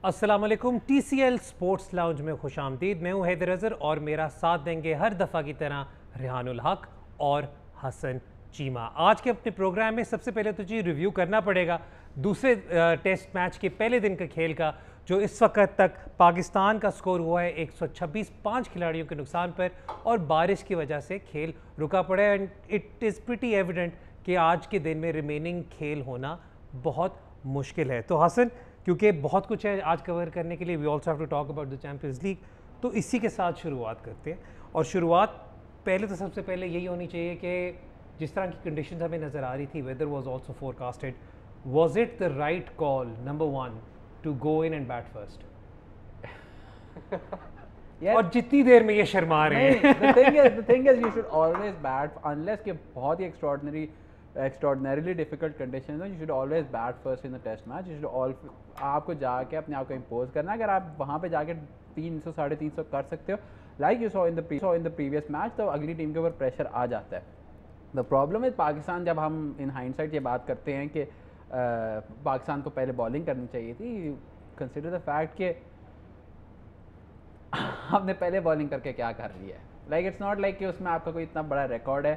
अस्सलाम वालेकुम। TCL sports lounge में खुश आमदीद। मैं हूँ हैदर अज़हर और मेरा साथ देंगे हर दफ़ा की तरह रेहानुल हक और हसन चीमा। आज के अपने प्रोग्राम में सबसे पहले तो जी रिव्यू करना पड़ेगा दूसरे टेस्ट मैच के पहले दिन के खेल का, जो इस वक्त तक पाकिस्तान का स्कोर हुआ है 126 5 खिलाड़ियों के नुकसान पर, और बारिश की वजह से खेल रुका पड़ा है। And it is pretty evident कि आज के दिन में रिमेनिंग खेल होना बहुत मुश्किल है। तो हसन, क्योंकि बहुत कुछ है आज कवर करने के लिए, we also have to talk about the Champions League, तो इसी के साथ शुरुआत करते हैं। और शुरुआत पहले तो सबसे पहले यही होनी चाहिए कि जिस तरह की कंडीशंस हमें नज़र आ रही थी, weather was also forecasted, was it the right call number 1 to go in and bat first? और जितनी देर में ये शर्मा रहे हैं। the thing is you should always bat unless कि बहुत ही extraordinarily difficult conditions हैं, you should always bat first in the test match. You should आपको जाके अपने आप को impose करना है। अगर आप वहाँ पे जाके 300 350 कर सकते हो, like you saw in the previous match, तो अगली टीम के ऊपर प्रेशर आ जाता है। The problem with पाकिस्तान, जब हम in hindsight ये बात करते हैं कि पाकिस्तान को पहले बॉलिंग करनी चाहिए थी, consider the fact कि आपने पहले बॉलिंग करके क्या कर लिया है। लाइक इट्स नॉट लाइक कि उसमें आपका कोई इतना बड़ा रिकॉर्ड है,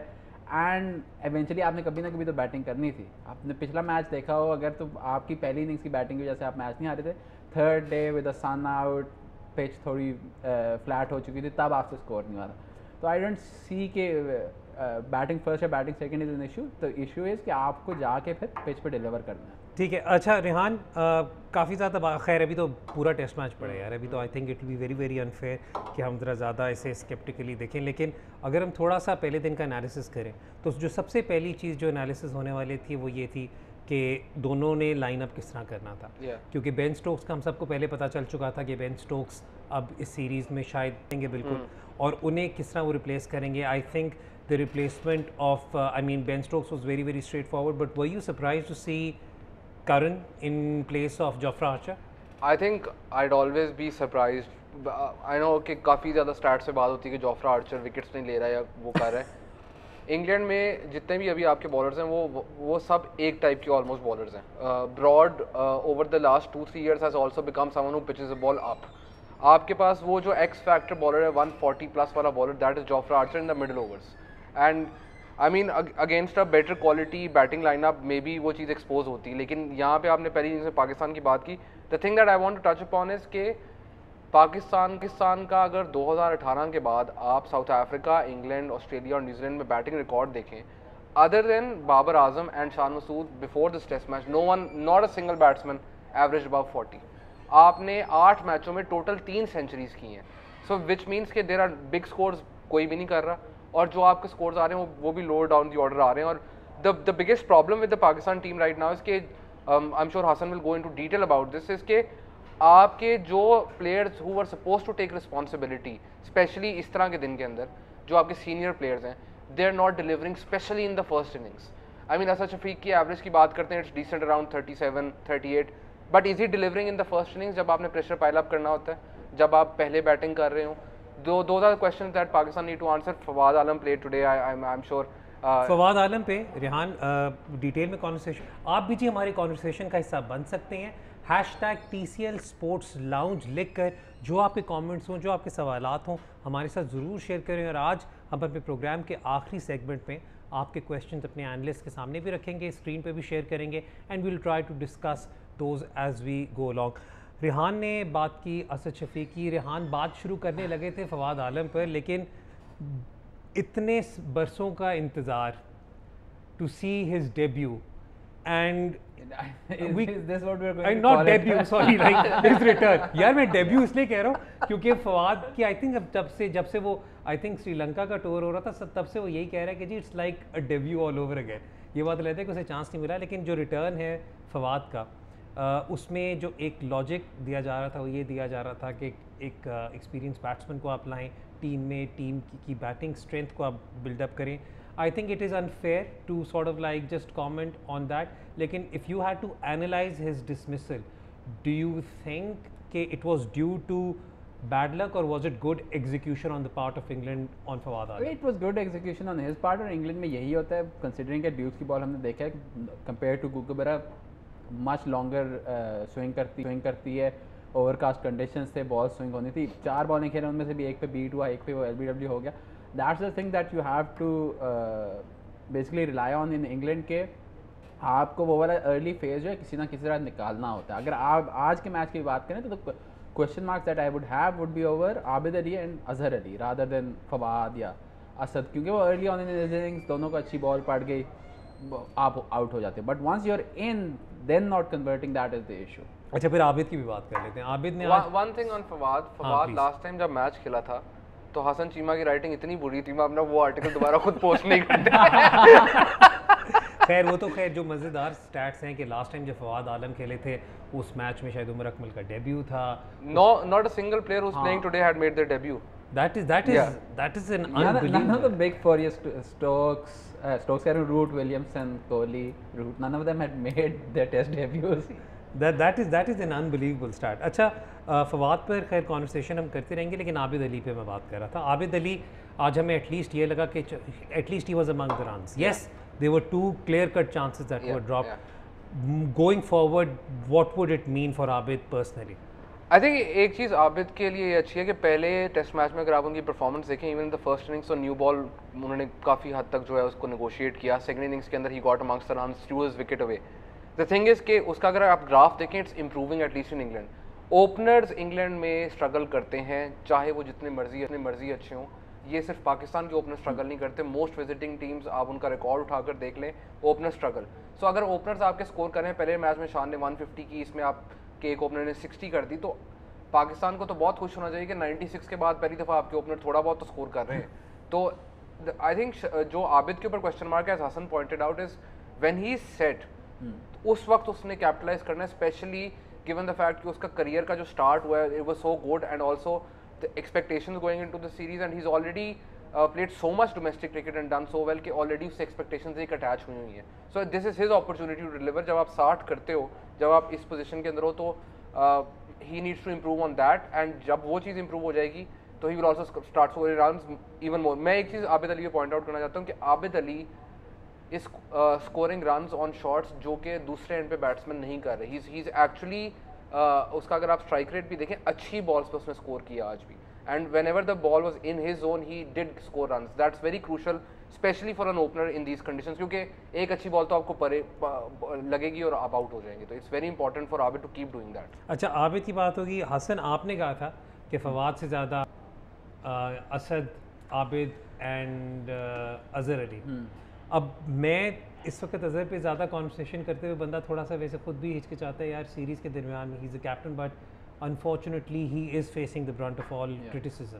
एंड एवेंचुअली आपने कभी ना कभी तो बैटिंग करनी थी। आपने पिछला मैच देखा हो अगर, तो आपकी पहली इनिंग्स की बैटिंग की वजह से आप मैच नहीं हारे थे। Third day with the sun out, pitch थोड़ी फ्लैट हो चुकी थी, तब आपसे स्कोर नहीं हुआ था। तो आई डोंट सी के बैटिंग फर्स्ट या batting second is an issue. तो इशू इज़ कि आपको जाके फिर पिच पे डिलीवर करना है। ठीक है। अच्छा रेहान, काफ़ी ज़्यादा खैर अभी तो पूरा टेस्ट मैच पड़ा है यार, अभी तो आई think it will be very very unfair कि हम ज़रा ज़्यादा इसे स्केप्टिकली देखें। लेकिन अगर हम थोड़ा सा पहले दिन का एनालिसिस करें, तो जो सबसे पहली चीज़ जो एनालिसिस होने वाली थी वो ये थी कि दोनों ने लाइन अप किस तरह करना था। क्योंकि बेन स्टोक्स का हम सबको पहले पता चल चुका था कि बेन स्टोक्स अब इस सीरीज़ में शायद देंगे बिल्कुल, और उन्हें किस तरह वो रिप्लेस करेंगे। I think the replacement of Ben Stokes was very very straightforward, but were you surprised to see Karan in place of Jofra Archer? I think I'd always be surprised. I know कि काफ़ी ज़्यादा stat से बात होती है कि Jofra Archer wickets नहीं ले रहा है या वो कर रहा है। इंग्लैंड में जितने भी अभी आपके बॉलर्स हैं वो सब एक टाइप के ऑलमोस्ट बॉलर्स हैं। Broad over the last 2-3 years has also become someone who pitches the ball up. आपके पास वो जो एक्स फैक्टर बॉलर है 140 प्लस वाला bowler, that is Jofra Archer in the middle overs. And I mean against a better quality batting lineup में भी वो चीज़ expose होती है। लेकिन यहाँ पे आपने पहली इनिंग्स में पाकिस्तान की बात की। The thing that I want to touch upon is के पाकिस्तान का अगर 2018 के बाद आप साउथ अफ्रीका, इंग्लैंड, ऑस्ट्रेलिया और न्यूजीलैंड में बैटिंग रिकॉर्ड देखें, other than Babar Azam and Shan Masood before this test match, no one, not a single batsman average above 40। आपने 8 मैचों में टोटल 3 सेंचुरीज की हैं। सो विच मीन्स के देर आर बिग स्कोर्स कोई भी नहीं कर रहा, और जो आपके स्कोर्स आ रहे हैं वो भी लोअर डाउन दी ऑर्डर आ रहे हैं। और the biggest problem with the Pakistan team right now is के, I am sure Hasan will go into detail about this, is के आपके जो players who were suppose to take responsibility, specially इस तरह के दिन के अंदर जो आपके सीनियर प्लेयर्स हैं, they are not delivering, specially in the first innings. I mean Asad Shafiq की एवरेज की बात करते हैं, it's decent around 37 38, but is he delivering in the first innings जब आपने प्रेशर पाइल अप करना होता है, जब आप पहले बैटिंग कर रहे हो? Those are the questions that Pakistan need to answer. Fawad Alam played today. I'm sure. Fawad आलम पे रेहान डिटेल में कॉन्वर्सेशन, आप भी जी हमारी कॉन्वर्सेशन का हिस्सा बन सकते हैं। #TCL स्पोर्ट्स लाउंज लिख कर जो आपके कमेंट्स हों, जो आपके सवालात हों, हमारे साथ ज़रूर शेयर करें। और आज हम अपने प्रोग्राम के आखिरी सेगमेंट में आपके क्वेश्चंस अपने एनालिस्ट के सामने भी रखेंगे, स्क्रीन पे भी शेयर करेंगे, and we will try to discuss those as we go along. Rehan ने बात की असद शफीक की। रेहान बात शुरू करने लगे थे फवाद आलम पर, लेकिन इतने बरसों का इंतज़ार to see his debut and not debut, sorry, like his return. यार मैं डेब्यू इसलिए कह रहा हूँ क्योंकि फवाद की आई थिंक जब से वो आई थिंक श्रीलंका का टूर हो रहा था, तब से वो यही कह रहा है कि जी it's like a debut all over again. ये बात लेते हैं कि उसे चांस नहीं मिला, लेकिन जो रिटर्न है फवाद का, उसमें जो एक लॉजिक दिया जा रहा था वो ये दिया जा रहा था कि एक एक्सपीरियंस बैट्समैन को आप लाएं टीम में, टीम की बैटिंग स्ट्रेंथ को आप बिल्डअप करें। I think it is unfair to sort of like just comment on that, लेकिन if you had to analyse his dismissal, do you think कि it was due to bad luck or was it good execution on the part of England on Fawad Alam? It was good execution on his part, और England में यही होता है, considering कि dukes की ball हमने देखा है compare to Kookaburra much longer swing करती है, ओवरकास्ट कंडीशंस थे, बॉल स्विंग होनी थी, 4 बॉलें खेले, उनमें से भी एक पे बीट हुआ, एक पे वो LBW हो गया. That's the thing that you have to basically rely on in England के. आपको वो वाला अर्ली फेज जो है किसी ना किसी तरह निकालना होता है. अगर आप आज के मैच की बात करें तो question marks that I would have would be over Abid Ali and Azhar Ali rather than Fawad या असद, क्योंकि वो अर्ली ऑन इन इनिंग्स दोनों को अच्छी बॉल पड़ गई, आप आउट हो जाते. But once you are in then not converting, that is the issue. अच्छा, फिर आबिद की भी बात कर लेते हैं. आबिद ने one thing on Fawad last time जब मैच खेला था तो हसन चीमा की राइटिंग इतनी बुरी थी, मैं अपना वो आर्टिकल दोबारा खुद पोस्ट नहीं करता. खैर वो तो खैर जो मज़ेदार स्टैट्स हैं कि लास्ट टाइम जब फवाद आलम खेले थे उस मैच में शायद उमर अकमल का डेब्यू था. Not a single player who's playing today had made their debut. That is an None unbelievable. of the big four, Stokes, Root, Williamson, Kohli, Root, none of them had made their test debuts. that is an unbelievable start. अच्छा, फवाद पर खैर conversation हम करते रहेंगे, लेकिन आबिद अली पे मैं बात कर रहा था. आबिद अली आज हमें एटलीस्ट ये लगा कि at least he was among the runs. Yes, there were 2 clear-cut chances that were dropped. Going forward, what would it mean for Abid personally? I think एक चीज़ आबिद के लिए ये अच्छी है कि पहले टेस्ट मैच में अगर आप उनकी परफॉर्मेंस देखें, even in the first innings तो न्यू बॉल उन्होंने काफ़ी हद तक जो है उसको नेगोशिएट किया. सेकंड इनिंग्स के अंदर he got amongst the runs, through his wicket away. The thing is कि उसका अगर आप ग्राफ देखें, it's improving at least in England. Openers England में स्ट्रगल करते हैं, चाहे वो जितने मर्जी अच्छे हों. ये सिर्फ पाकिस्तान के ओपनर स्ट्रगल नहीं करते, मोस्ट विजिटिंग टीम्स आप उनका रिकॉर्ड उठाकर देख लें, ओपनर स्ट्रगल. सो अगर ओपनर्स आपके स्कोर करें, पहले मैच में शान ने 150 की, इसमें आपके एक ओपनर ने 60 कर दी, तो पाकिस्तान को तो बहुत खुश होना चाहिए कि 96 के बाद पहली दफ़ा आपके ओपनर थोड़ा बहुत तो स्कोर कर रहे हैं. तो आई थिंक जो आबिद के ऊपर क्वेश्चन मार्क है, Hasan pointed out, is when he set, उस वक्त उसने कैपिटलाइज करना है, स्पेशली गिवन द फैक्ट कि उसका करियर का जो स्टार्ट हुआ है it was so good, and also the expectations going into the series, and he is already played so much domestic cricket and done so well कि already उससे expectations एक attach हुई हुई हैं. So this is his opportunity to deliver. जब आप 60 करते हो, जब आप इस पोजीशन के अंदर हो, तो he needs to improve on that, and जब वो चीज़ improve हो जाएगी तो he will also start scoring runs even more. मैं एक चीज़ आबिद अली को पॉइंट आउट करना चाहता हूँ कि आबिद अली इस स्कोरिंग रन्स ऑन शॉट्स जो कि दूसरे एंड पे बैट्समैन नहीं कर रहे. ही इज़ एक्चुअली उसका अगर आप स्ट्राइक रेट भी देखें, अच्छी बॉल्स पे उसने स्कोर किया आज भी, and when ever the ball was in his zone he did score runs. That's very crucial specially for an opener in these conditions, क्योंकि एक अच्छी बॉल तो आपको परे लगेगी और आप आउट हो जाएंगे. तो it's very important for Abid to keep doing that. अच्छा, आबिद की बात होगी. हसन, आपने कहा था कि फवाद से ज़्यादा असद, आबिद एंड अजहर अली. अब मैं इस वक्त अजहर पे ज़्यादा कॉन्वर्सेशन करते हुए बंदा थोड़ा सा वैसे खुद भी हिचकिचाता है यार, सीरीज़ के दरमियान में he is a captain, but unfortunately he is facing the Brunt of all criticism.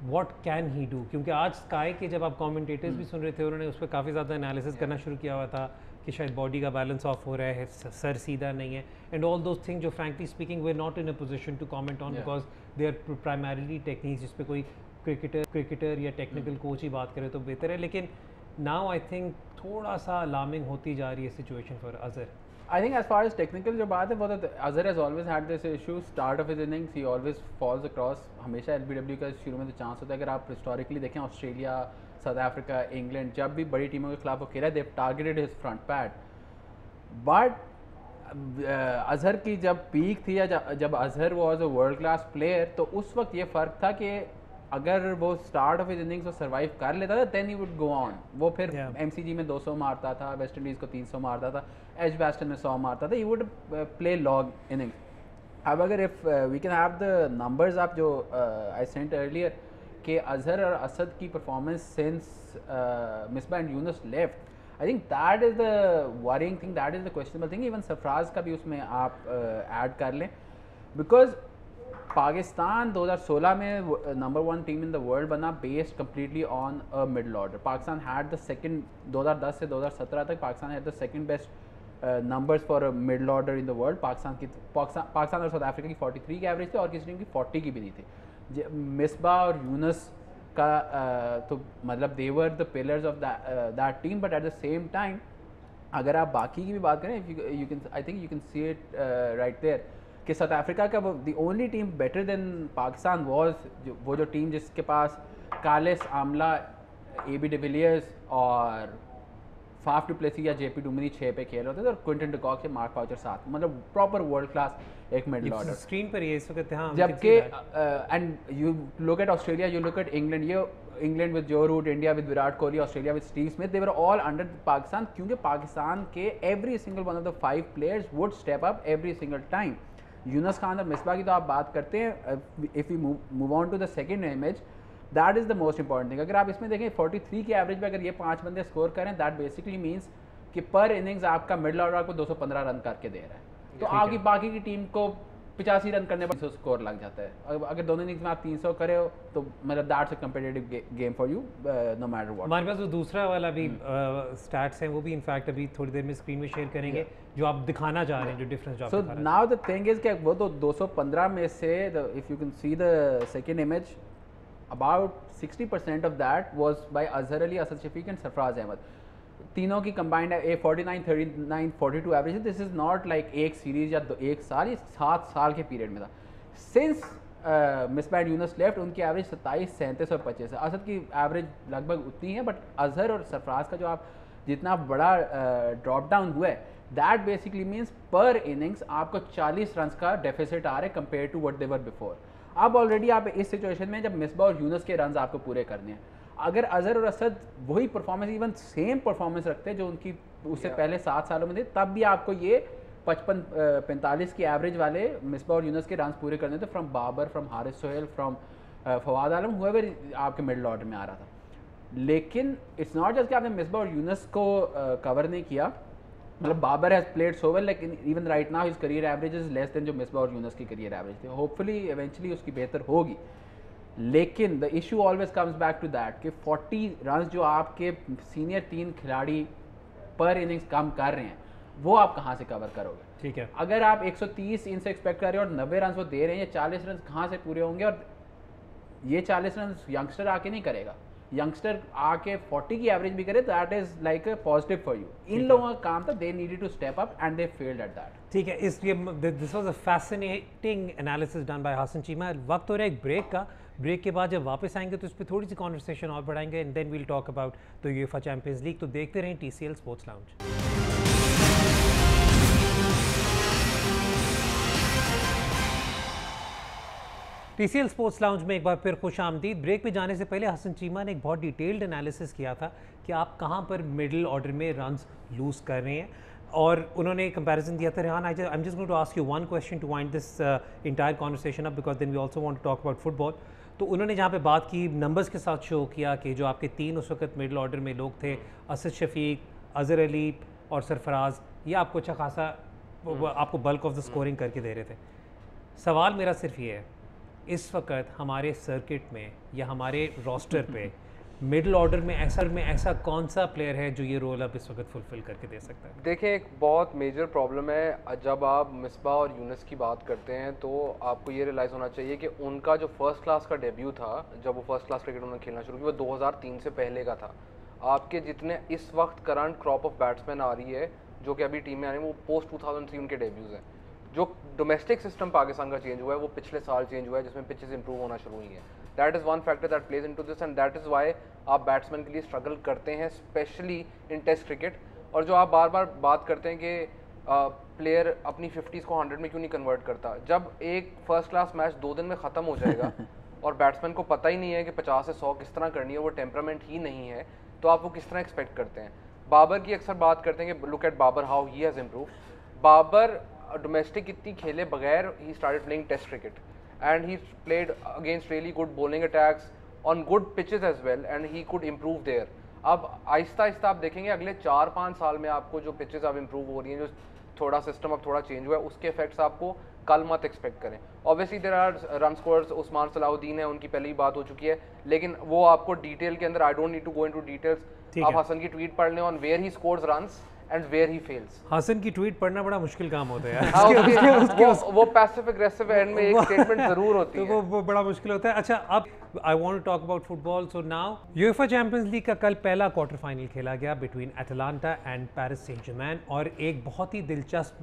What can he do? क्योंकि आज स्काई के जब आप कमेंटेटर्स भी सुन रहे थे, उन्होंने उस पर काफ़ी ज़्यादा एनालिसिस करना शुरू किया हुआ था कि शायद बॉडी का बैलेंस ऑफ हो रहा है, सर सीधा नहीं है, एंड ऑल दोज थिंग जो frankly speaking we are not in a position to comment on, because they are primarily techniques, जिस पे कोई क्रिकेटर या टेक्निकल कोच ही बात करे तो बेहतर है. लेकिन नाउ आई थिंक थोड़ा सा अलार्मिंग होती जा रही है situation for Azhar. I think as far as technical जो बात है, वो तो Azhar has always had this issue. Start of his innings, he always falls across. हमेशा LBW का शुरू में तो चांस होता है. अगर आप हिस्टोरिकली देखें, ऑस्ट्रेलिया, साउथ अफ्रीका, इंग्लैंड, जब भी बड़ी टीमों के खिलाफ वो खेला, they've targeted his front pad. But Azhar की जब पीक थी, या जब Azhar was a world class player, तो उस वक्त ये फ़र्क था कि अगर वो स्टार्ट ऑफ हिज इनिंग्स को सर्वाइव कर लेता था, then he would go on. वो फिर MCG में 200 मारता था, वेस्ट इंडीज़ को 300 मारता था, एज बैस्टन में 100 मारता था. He would play long innings. अब अगर if we can have the numbers आप जो आई सेंट अर्लियर कि अजहर और असद की performance since Misbah and Yunus left, I think that is the worrying thing, that is the questionable thing. Even Sarfaraz का भी उसमें आप ऐड कर लें, बिकॉज पाकिस्तान 2016 में number 1 team in the world बना based completely on a middle order. Pakistan had the second, 2010 से 2017 तक Pakistan had the second best numbers for a middle order in the world. Pakistan और साउथ अफ्रीका की 43 की एवरेज थी, और किसी टीम की 40 की भी नहीं थी. मिसबा और यूनुस का तो मतलब they were the pillars of that team. But at the same time अगर आप बाकी की भी बात करें, you can, I think you can see it right there कि साउथ अफ्रीका का the only team better than Pakistan was वो जो टीम जिसके पास कालिस, आमला, AB डिविलियर्स और फाफ डू प्लेसी या जेपी डुमिनी 6 पे खेल रहे थे और क्विंटन डिकॉक या मार्क पाउचर 7, मतलब प्रॉपर वर्ल्ड क्लास एक मिडल ऑर्डर स्क्रीन पर ये इस वक्त हाँ जबकि and you look at Australia, you look at England, ये England with Joe Root, India with Virat Kohli, Australia with Steve Smith, they were all under Pakistan, क्योंकि पाकिस्तान के every single one of the 5 players would step up every single time. Younis Khan और मिसबा की तो आप बात करते हैं, if you move on to the second image, that is the most important thing. अगर आप इसमें देखें 43 के एवरेज पे अगर ये 5 बंदे स्कोर करें, दैट बेसिकली मीन्स कि पर इनिंग्स आपका मिडल ऑर्डर आपको 215 रन करके दे रहा है, तो आपकी बाकी की टीम को 85 रन करने पर 300 स्कोर लग जाता है। अगर दोनों इनिंग्स में आप 300 करे हो तो मतलब that's a competitive game for you know matter what. हमारे पास जो दूसरा वाला भी स्टैट्स हैं वो भी इनफैक्ट अभी थोड़ी देर में स्क्रीन में शेयर करेंगे, जो आप दिखाना चाह रहे हैं, जो डिफरेंस जो आप सो दिखा रहे हैं। नाउ द थिंग इज कि वो तो 215 में से if you can see the second image, about 60% of that was by Azhar Ali, Asad Shafiq and Sarfaraz Ahmed. तीनों की कंबाइंड है 49, 39, 42 average. This is not like एक सीरीज या एक साल, ये 7 साल के पीरियड में था। Since Misbah and Yunus left, उनकी एवरेज 27, 37 और 25 है। असद की एवरेज लगभग उतनी है, बट अजहर और सरफराज का जो आप जितना बड़ा ड्रॉप डाउन हुआ है, that basically means per innings आपको 40 रन का डेफिसिट आ रहे compare to what they were before. अब ऑलरेडी आप इस सिचुएशन में जब मिसबा और यूनुस के रन आपको पूरे करने हैं, अगर अजहर और असद वही परफॉर्मेंस, इवन सेम परफॉर्मेंस रखते हैं जो उनकी उससे पहले 7 सालों में थे, तब भी आपको ये 55-45 की एवरेज वाले मिसबा और यूनुस के रन पूरे करने थे, from Babar, from Haris Sohail, from Fawad Alam, however आपके मिडल ऑर्डर में आ रहा था। लेकिन इट्स नॉट जस्ट कि आपने मिसबा और यूनुस को कवर नहीं किया, मतलब Babar has played so well, लेकिन even right now his career average is less than जो मिसबा और यूनुस की करियर एवरेज थी। होपफुली इवेंचुअली उसकी बेहतर होगी, लेकिन the issue always comes back to that कि 40 रन जो आपके सीनियर 3 खिलाड़ी पर इनिंग्स कम कर रहे हैं, वो आप कहाँ से कवर करोगे? ठीक है, अगर आप 130 इनसे एक्सपेक्ट कर रहे हो और 90 रन वो दे रहे हैं, ये 40 रन कहाँ से पूरे होंगे? और ये 40 रन यंगस्टर आके नहीं करेगा, यंगस्टर आके 40 की एवरेज भी करे, that is like a positive for you. इन लोगों का काम था, they needed to step up and they failed at that. ठीक है, इसलिए this was a fascinating analysis done by Hasan Cheema. वक्त हो रहा है एक ब्रेक का, ब्रेक के बाद जब वापस आएंगे तो इस पर थोड़ी सी कॉन्वर्सेशन और बढ़ाएंगे, and then we'll talk about the UEFA Champions League. तो देखते रहें TCL sports lounge. TCL sports lounge में एक बार फिर खुश आमदीद। ब्रेक पे जाने से पहले हसन चीमा ने एक बहुत डिटेल्ड एनालिसिस किया था कि आप कहाँ पर मिडिल ऑर्डर में रन्स लूज़ कर रहे हैं, और उन्होंने कंपैरिजन दिया था। Rehan, I am just going to ask you one question to wind this entire conversation up, because then we also want to talk about football. तो उन्होंने जहाँ पे बात की, नंबर्स के साथ शो किया कि जो आपके 3 उस वक्त मिडिल ऑर्डर में लोग थे, असद शफीक, अजहर अली और सरफराज, ये आपको अच्छा खासा आपको बल्क ऑफ द स्कोरिंग करके दे रहे थे। सवाल मेरा सिर्फ ये है, इस वक्त हमारे सर्किट में या हमारे रोस्टर पे मिडिल ऑर्डर में ऐसा कौन सा प्लेयर है जो ये रोल अब इस वक्त फुलफिल करके दे सकता है? देखिए, एक बहुत मेजर प्रॉब्लम है जब आप मिसबा और यूनुस की बात करते हैं, तो आपको ये रियलाइज़ होना चाहिए कि उनका जो फर्स्ट क्लास का डेब्यू था, जब वो फर्स्ट क्लास क्रिकेट उन्होंने खेलना शुरू किया, वो 2003 से पहले का था। आपके जितने इस वक्त करंट क्रॉप ऑफ बैट्समैन आ रही है जो कि अभी टीम में आ रही है, वो पोस्ट 2003 उनके डेब्यूज़ हैं। जो डोमेस्टिक सिस्टम पाकिस्तान का चेंज हुआ है, वो पिछले साल चेंज हुआ है, जिसमें पिचेस इंप्रूव होना शुरू हुई हैं। That is one factor that plays into this, and that is why आप बैट्समैन के लिए स्ट्रगल करते हैं, स्पेशली इन टेस्ट क्रिकेट। और जो आप बार बार बात करते हैं कि प्लेयर अपनी 50s को 100 में क्यों नहीं कन्वर्ट करता, जब एक फर्स्ट क्लास मैच 2 दिन में ख़त्म हो जाएगा और बैट्समैन को पता ही नहीं है कि 50 से 100 किस तरह करनी है, वो टेम्परामेंट ही नहीं है, तो आप वो किस तरह एक्सपेक्ट करते हैं? बाबर की अक्सर बात करते हैं कि look at Babar how he has improve. Babar domestic इतनी खेले बगैर ही started playing test cricket, and he played against really good bowling attacks on good pitches as well, and he could improve there. अब आहिस्ता आहिस्ता आप देखेंगे अगले 4-5 साल में आपको जो पिचेस अब इम्प्रूव हो रही हैं, जो थोड़ा सिस्टम अब थोड़ा चेंज हुआ है, उसके इफेक्ट्स आपको कल मत एक्सपेक्ट करें। Obviously there are run scorers, Usman Salahuddin है, उनकी पहले ही बात हो चुकी है, लेकिन वो आपको डिटेल के अंदर, I don't need to go into details, आप हसन की ट्वीट पढ़ लें on where he scores runs and where he fails. Hasan की ट्वीट पढ़ना बड़ा मुश्किल काम होता है यार। वो पैसिव एग्रेसिव एंड में एक स्टेटमेंट जरूर होती है, तो वो बड़ा मुश्किल होता है। अच्छा, अब I want to talk about football. So now UEFA Champions League का कल पहला क्वार्टर फाइनल खेला गया between Atalanta and Paris Saint Germain, और एक बहुत ही दिलचस्प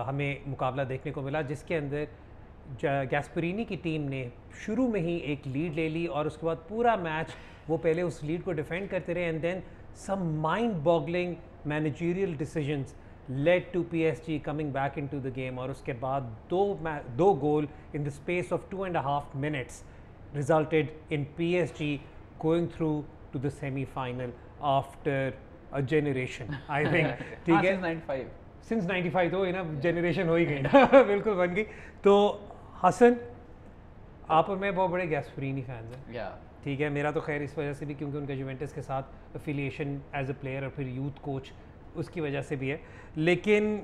हमें मुकाबला देखने को मिला, जिसके अंदर गैस्परीनी की टीम ने शुरू में ही एक लीड ले ली, और उसके बाद पूरा मैच वो पहले उस लीड को डिफेंड करते रहे, and then some mind-boggling managerial decisions led to PSG coming back into the game, और उसके बाद दो goal in the space of 2.5 minutes resulted in PSG going through to the semi-final after a generation, I think. ठीक है, since 95 since 95 तो ना generation हो ही गई ना बिल्कुल बन गई। तो हसन, आप और मैं बहुत बड़े गैस्परीनी फैंस हैं, या ठीक है। मेरा तो खैर इस वजह से भी क्योंकि उनका जुवेंटस के साथ एफिलिएशन एज अ प्लेयर और फिर यूथ कोच उसकी वजह से भी है। लेकिन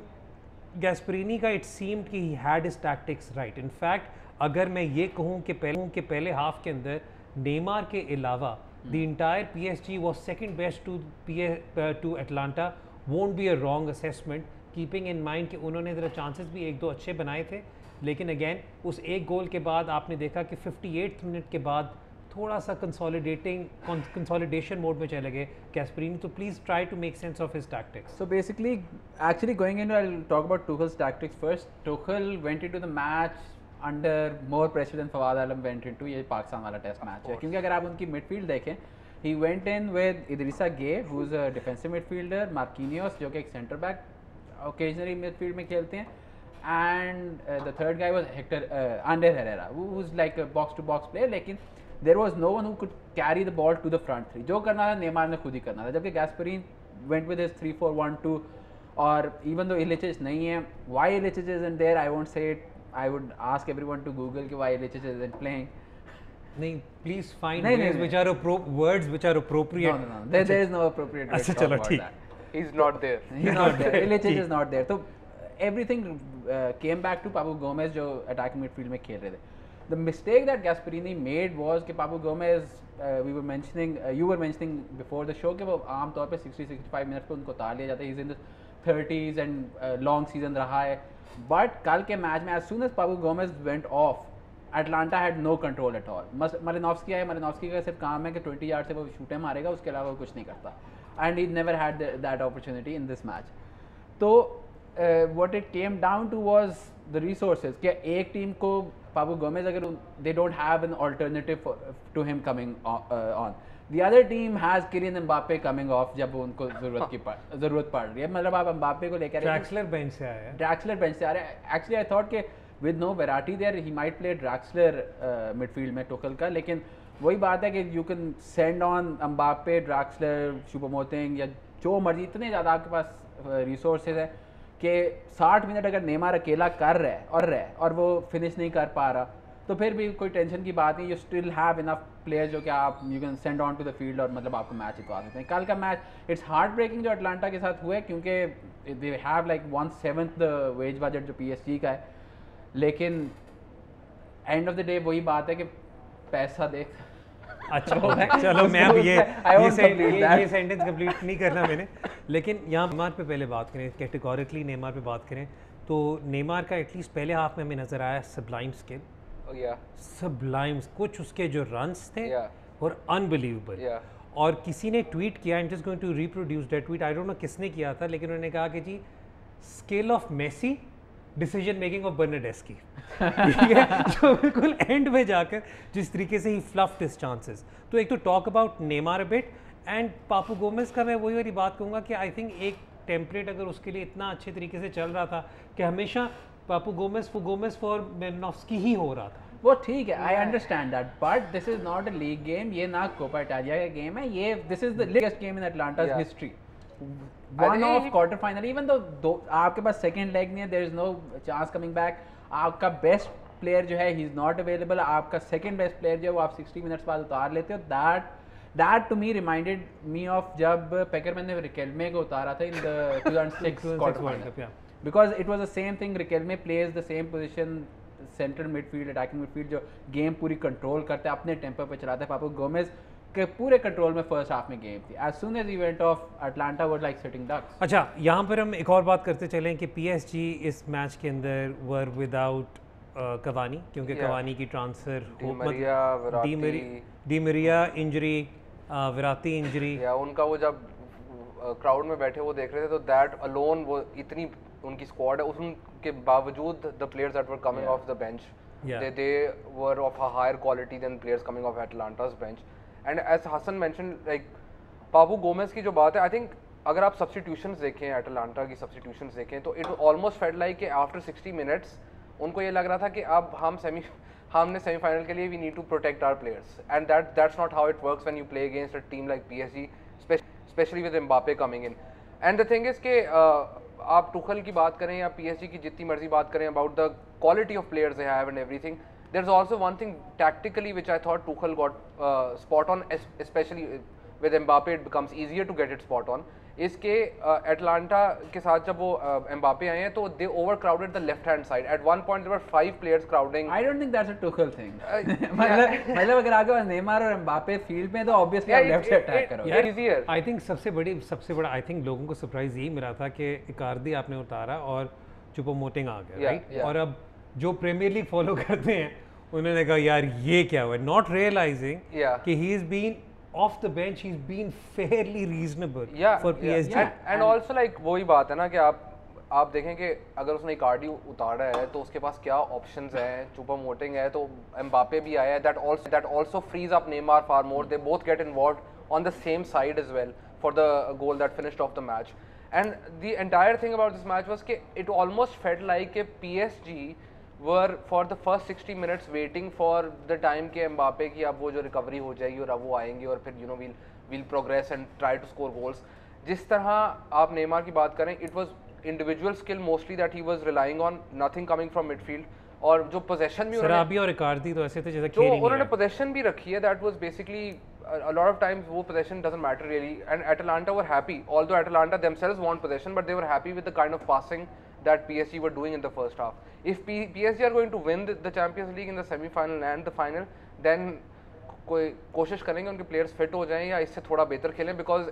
गैस्परीनी का इट सीम्ड कि he had his tactics right. In fact अगर मैं ये कहूँ कि पहले हाफ के अंदर नेमार के अलावा the entire PSG was second best to Atalanta won't be a wrong assessment, keeping in mind कि उन्होंने ज़रा चांसेस भी एक दो अच्छे बनाए थे। लेकिन अगेन उस एक गोल के बाद आपने देखा कि 58 मिनट के बाद थोड़ा सा कंसोलिडेशन मोड में चले गए गैस्परीनी। तो please try to make sense of his tactics. So basically, actually going into, I'll talk about Tuchel's tactics first. Tuchel went into the match under more pressure than Fawad Alam went into ये पाकिस्तान वाला test match है, क्योंकि अगर आप उनकी midfield देखें, he went in with Idrissa Gueye, who's a defensive midfielder, Marquinhos जो कि एक सेंटर बैक occasionally midfield में खेलते हैं, and the third guy was Hector Ander Herrera, who's like a box to box player, लेकिन there was no one who could carry the ball to the front three. जो करना था Neymar ने खुद ही करना था, जबकि गैस्परीन went with his 3-4-1-2, और even though Ilicic नहीं है, why Ilicic isn't there, I won't say it. I would ask everyone to Google कि why Ilicic isn't playing. नहीं, please find नहीं, ways नहीं, which are words which are appropriate. No. There is no appropriate way to अच्छा, talk चलो, about ठीक। that. He's not there. He's not there. Ilicic is not there. So everything came back to Papu Gomez जो attacking midfield में खेल रहे थे. The mistake that Gasperini made was कि Papu Gomez, you were mentioning before the show कि वो आम तौर पे 60-65 मिनट पे उनको उतार लिया जाता है. He's in the 30s and long season रहा है. But कल के मैच में as soon as Papu Gomez went off, Atlanta had no control at all. Malinovsky आया, Malinovsky का सिर्फ काम है कि 20 यार्ड से वो शूटें मारेगा, उसके अलावा वो कुछ नहीं करता. And he never had that opportunity in this match. तो what it came down to was the resources. कि एक टीम को Papu Gomez अगर they don't have an alternative to him coming on. The other team has Kylian Mbappe coming off जब उनको ज़रूरत पड़ रही है. मतलब आप Mbappe को लेकर Draxler bench से आया है। Draxler bench से आ रहे हैं. Actually I thought कि with no Verratti there he might play Draxler midfield में Tuchel का, लेकिन वही बात है कि you can send on Mbappe, Draxler, Choupo-Moting या जो मर्जी, इतने ज़्यादा आपके पास resources है कि 60 मिनट अगर नेमार अकेला कर रहा है और वो फिनिश नहीं कर पा रहा, तो फिर भी कोई टेंशन की बात नहीं. You still have enough players जो कि आप you can send on to the field और मतलब आपको मैच जितवा सकते हैं. कल का मैच इट्स हार्ट ब्रेकिंग जो अटलांटा के साथ हुआ है, क्योंकि they have like 1/7 the wage budget जो PSG का है, लेकिन एंड ऑफ द डे वही बात है कि पैसा देख. अच्छा चलो, मैं अब ये सेंटेंस कंप्लीट नहीं करना मैंने, लेकिन यहाँ नेमार पे पहले बात करें, कैटेगोरिकली नेमार पे बात करें तो नेमार का एटलीस्ट पहले हाफ में हमें नज़र आया सबलाइम स्किल. सबलाइम कुछ उसके जो रन्स थे और अनबिलीवेबल. और किसी ने ट्वीट किया, I am just going to reproduce that tweet, I don't know किसने किया था, लेकिन उन्होंने कहा कि जी skill of Messi, decision making of Bernardeschi. ठीक है, जो बिल्कुल एंड में जाकर जिस तरीके से ही फ्लफ्ड हिज चांसेस. तो एक तो talk about Neymar a bit, and Papu Gomez का मैं वही वाली बात कहूँगा कि आई थिंक एक टेम्पलेट अगर उसके लिए इतना अच्छे तरीके से चल रहा था कि हमेशा पापू गोमेज फॉर मेलिनोव्स्की ही हो रहा था. वो ठीक है, I understand that, but this is not a league game. ये ना कोपा इटालिया का गेम है, ये this is the biggest game in Atalanta's history. One of quarter final, even though आपके पास सेकंड लेग नहीं है, there is no chance coming back. आपका बेस्ट प्लेयर जो है ही इज नॉट अवेलेबल. आपका सेकंड बेस्ट प्लेयर जो है वो आप 60 मिनट्स बाद उतार लेते हो. That to me reminded me of जब पेकरमैन ने रिकेल्मे को उतारा था in the 2006 quarter final, because it was the same thing. Riquelme plays the same position, central midfield, attacking midfield, जो गेम पूरी कंट्रोल करते हैं, अपने टेम्पो पे चलाते हैं. पापू गोमेज के पूरे कंट्रोल में फर्स्ट हाफ में गेम थी. As soon as event of Atalanta were like sitting ducks. अच्छा, यहाँ पर हम एक और बात करते चलें कि PSG इस मैच के अंदर वर विदाउट कवानी, क्योंकि कवानी की transfer Di Maria injury, Verratti injury. उनका वो जब क्राउड में बैठे वो देख रहे थे तो दैट अलोन, वो इतनी उनकी स्क्वाड है, उनके बावजूद the players that were coming of the bench, they were of a higher quality than players coming off Atlanta's bench. And as Hassan mentioned, like Papu Gomez की जो बात है, आई थिंक अगर आप सब्स्टिट्यूशंस देखें, एटलांटा की substitutions देखें, तो इट ऑलमोस्ट फेल्ट लाइक कि आफ्टर 60 मिनट्स उनको ये लग रहा था कि अब हमने सेमीफाइनल के लिए we need to protect our players, and that's not how it works when you play against a team like PSG, specially with Mbappe coming in. And the thing is के आप टुखल की बात करें या PSG की जितनी मर्जी बात करें about the quality of players they have and everything, there is also one thing tactically which I thought Tuchel got spot on, specially with Mbappe it becomes easier to get it spot on, इसके Atalanta के साथ जब वो Mbappe आए हैं तो they overcrowded the left hand side, at one point there were 5 players crowding. I don't think that's a Tuchel thing. मतलब अगर आपके पास नेमार और एम्बापे फील्ड में तो ऑब्वियसली आप लेफ्ट से अटैक करोगे। आई थिंक सबसे बड़ा आई थिंक लोगों को सरप्राइज यही मिला था कि इकार्दी आपने उतारा और चुपोमोटिंग आ गया, राइट? और अब जो प्रीमियर लीग फॉलो करते हैं उन्होंने कहा यार ये क्या हुआ, नॉट रियलाइजिंग कि he is been off the bench, he's been fairly reasonable for PSG. And also like वही बात है ना कि आप देखें कि अगर उसने इकार्डी उतारा है तो उसके पास क्या ऑप्शंस हैं, चुपोमोटिंग है तो एम्बापे भी आया है, that also frees up Neymar far more, they both get involved on the same side as well for the goal that finished off the match. And the entire thing about this match was कि it almost felt like a PSG were for the first 60 minutes waiting for the time के Mbappe की अब वो जो recovery हो जाएगी और अब वो आएंगे और फिर we'll progress and try to score goals. जिस तरह आप नेमार की बात करें, it was individual skill mostly that he was relying on, nothing coming from midfield. और जो possession भी सराबी और इकार्दी तो ऐसे थे जैसे खेल ही नहीं, उन्होंने possession भी रखी है, that was basically a lot of times वो possession doesn't matter really, and Atalanta were happy, although Atalanta themselves want possession, but they were happy with the kind of passing that PSG were doing in the first half. If PSG are going to win the Champions League in the semi-final and the final, then कोई कोशिश करेंगे उनके players fit हो जाएं या इससे थोड़ा बेहतर खेलें, because